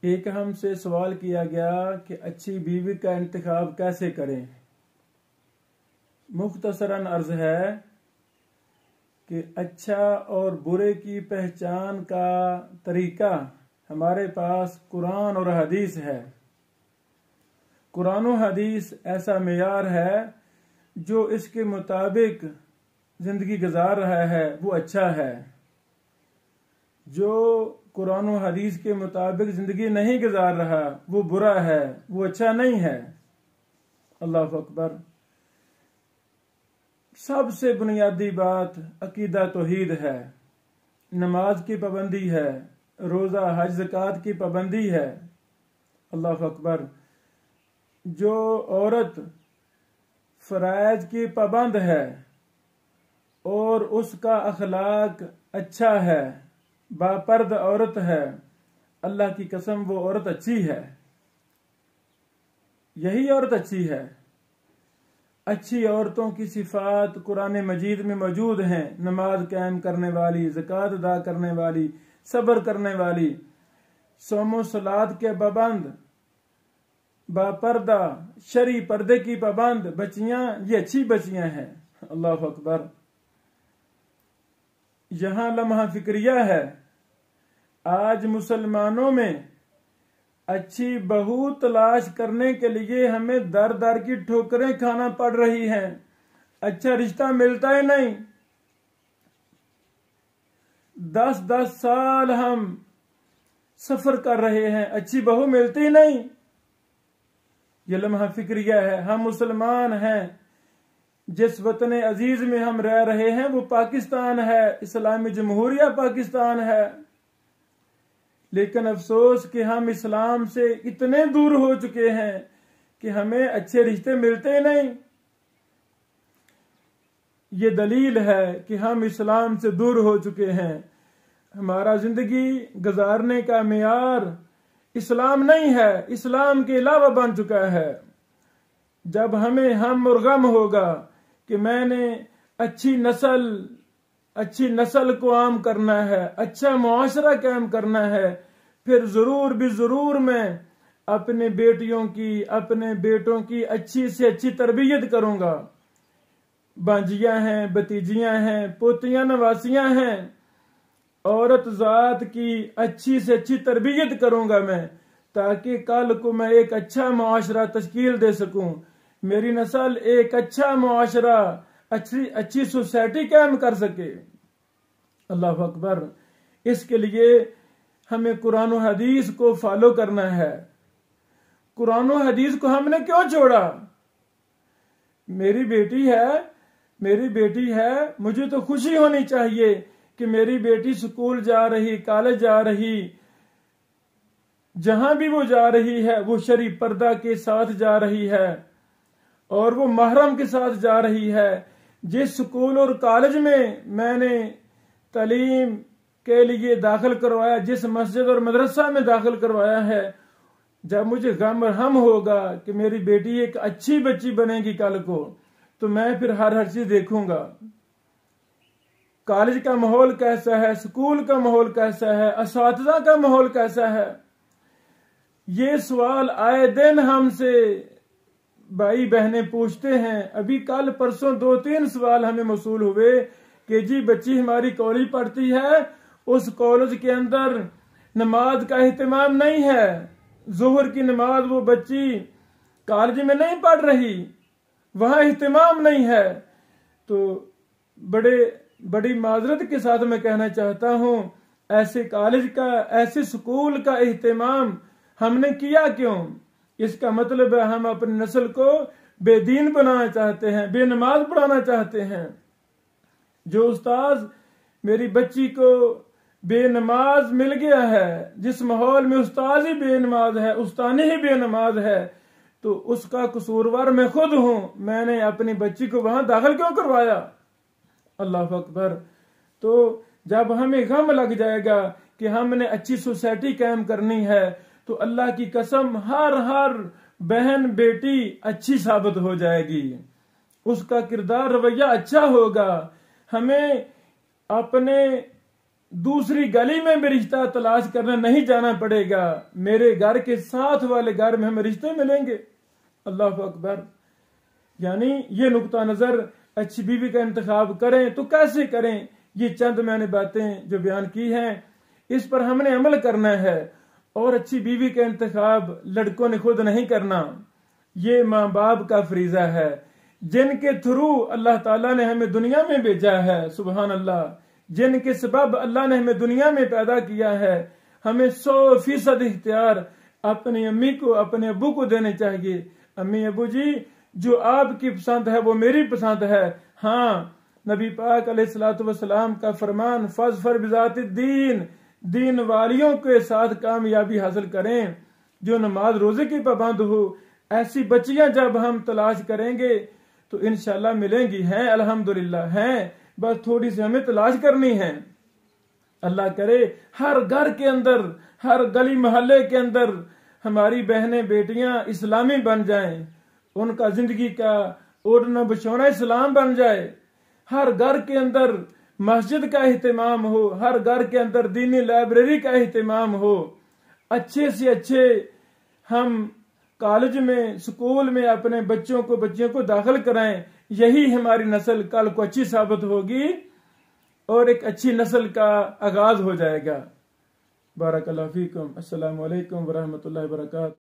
एक हमसे सवाल किया गया कि अच्छी बीवी का इंतखाब कैसे करें। मुख्तसरन अर्ज है कि अच्छा और बुरे की पहचान का तरीका हमारे पास कुरान और हदीस है। कुरान और हदीस ऐसा मेयार है जो इसके मुताबिक जिंदगी गुजार रहा है वो अच्छा है। जो कुरान और हदीस के मुताबिक जिंदगी नहीं गुजार रहा वो बुरा है, वो अच्छा नहीं है। अल्लाह अकबर। सबसे बुनियादी बात अकीदा तौहीद है, नमाज की पाबंदी है, रोजा हज ज़कात की पाबंदी है। अल्लाह अकबर। जो औरत फराइज की पाबंद है और उसका अखलाक अच्छा है, बापर्द औरत है, अल्लाह की कसम वो औरत अच्छी है। यही औरत अच्छी है। अच्छी औरतों की सिफात कुरान मजीद में मौजूद हैं। नमाज कायम करने वाली, ज़कात अदा करने वाली, सब्र करने वाली, सोमो सलात के पाबंद, बापर्दा, शरी पर्दे की पाबंद बच्चियां, ये अच्छी बच्चियां हैं। अल्लाह अकबर। यहां लम्हा फिक्रिया है। आज मुसलमानों में अच्छी बहू तलाश करने के लिए हमें दर दर की ठोकरें खाना पड़ रही हैं। अच्छा रिश्ता मिलता ही नहीं। 10-10 साल हम सफर कर रहे हैं, अच्छी बहू मिलती नहीं। ये लम्हा फिक्रिया है। हम मुसलमान हैं, जिस वतन अजीज में हम रह रहे हैं वो पाकिस्तान है, इस्लामी जमहूरिया पाकिस्तान है। लेकिन अफसोस कि हम इस्लाम से इतने दूर हो चुके हैं कि हमें अच्छे रिश्ते मिलते नहीं। ये दलील है कि हम इस्लाम से दूर हो चुके हैं। हमारा जिंदगी गुजारने का मेयार इस्लाम नहीं है, इस्लाम के अलावा बन चुका है। जब हमें हम और गम होगा कि मैंने अच्छी नस्ल को आम करना है, अच्छा मुआशरा कायम करना है, फिर जरूर भी जरूर मैं अपने बेटियों की, अपने बेटों की अच्छी से अच्छी तरबियत करूंगा। बांजियां हैं, भतीजियां हैं, पोतियां नवासियां हैं, औरत जात की अच्छी से अच्छी तरबियत करूंगा मैं, ताकि कल को मैं एक अच्छा मुआशरा तश्कील दे सकूं। मेरी नस्ल एक अच्छा मुआशरा, अच्छी सोसाइटी कायम कर सके। अल्लाह अकबर। इसके लिए हमें कुरान और हदीस को फॉलो करना है। कुरान और हदीस को हमने क्यों छोड़ा? मेरी बेटी है, मुझे तो खुशी होनी चाहिए कि मेरी बेटी स्कूल जा रही, कॉलेज जा रही, जहां भी वो जा रही है वो शरी पर्दा के साथ जा रही है और वो महरम के साथ जा रही है। जिस स्कूल और कॉलेज में मैंने तालीम के लिए दाखिल करवाया, जिस मस्जिद और मदरसा में दाखिल करवाया है, जब मुझे गम हम होगा कि मेरी बेटी एक अच्छी बच्ची बनेगी कल को, तो मैं फिर हर चीज देखूंगा। कॉलेज का माहौल कैसा है, स्कूल का माहौल कैसा है, असातिज़ा का माहौल कैसा है। ये सवाल आए दिन हमसे भाई बहनें पूछते हैं। अभी कल परसों 2-3 सवाल हमें मौसूल हुए कि जी बच्ची हमारी कॉलेज पढ़ती है, उस कॉलेज के अंदर नमाज का एहतमाम नहीं है, जोहर की नमाज वो बच्ची कॉलेज में नहीं पढ़ रही, वहां एहतमाम नहीं है। तो बड़ी माजरत के साथ मैं कहना चाहता हूं, ऐसे कॉलेज का, ऐसे स्कूल का एहतमाम हमने किया क्यों? इसका मतलब है हम अपनी नस्ल को बेदीन बनाना चाहते हैं, बेनमाज पढ़ाना चाहते हैं। जो उस्ताद मेरी बच्ची को बेनमाज मिल गया है, जिस माहौल में उस्ताद ही बेनमाज है, उस्तानी ही बेनमाज है, तो उसका कसूरवार मैं खुद हूं। मैंने अपनी बच्ची को वहां दाखिल क्यों करवाया? अल्लाह अकबर। तो जब हमें गम लग जाएगा कि हमने अच्छी सोसाइटी कायम करनी है, तो अल्लाह की कसम हर बहन बेटी अच्छी साबित हो जाएगी, उसका किरदार रवैया अच्छा होगा। हमें अपने दूसरी गली में भी रिश्ता तलाश करने नहीं जाना पड़ेगा। मेरे घर के साथ वाले घर में हमें रिश्ते मिलेंगे। अल्लाह अकबर। यानी ये नुक्ता नजर, अच्छी बीवी का इंतखाब करें तो कैसे करें, ये चंद मैंने बातें जो बयान की हैं, इस पर हमने अमल करना है। और अच्छी बीवी का इंतखाब लड़कों ने खुद नहीं करना, ये माँ बाप का फरीजा है, जिनके थ्रू अल्लाह ताला ने हमें दुनिया में भेजा है। सुबहान अल्लाह। जिनके सबब अल्लाह ने हमें दुनिया में पैदा किया है, हमें 100% इख्तियार अपनी अम्मी को, अपने अब्बू को देने चाहिए। अम्मी अब्बू जी, जो आपकी पसंद है वो मेरी पसंद है। हाँ, नबी पाक अलैहिस्सलाम का फरमान, फज़फर बिज़ाति दीन, दीन वालियों के साथ कामयाबी हासिल करें, जो नमाज रोजे की पाबंद हो। ऐसी बच्चियां जब हम तलाश करेंगे तो इंशाल्लाह मिलेंगी। हैं अल्हम्दुलिल्लाह, हैं, बस थोड़ी सी हमें तलाश करनी है। अल्लाह करे हर घर के अंदर, हर गली मोहल्ले के अंदर हमारी बहनें बेटियां इस्लामी बन जाएं, उनका जिंदगी का ओढ़ना बिछौना इस्लाम बन जाए। हर घर के अंदर मस्जिद का एहतमाम हो, हर घर के अंदर दीनी लाइब्रेरी का एहतमाम हो। अच्छे से अच्छे हम कॉलेज में, स्कूल में अपने बच्चियों को दाखिल कराएं। यही हमारी नस्ल कल को अच्छी साबित होगी और एक अच्छी नस्ल का आगाज हो जाएगा। बारकल्लाहु फीकुम। अस्सलामु अलैकुम व रहमतुल्लाहि व बरकातहू।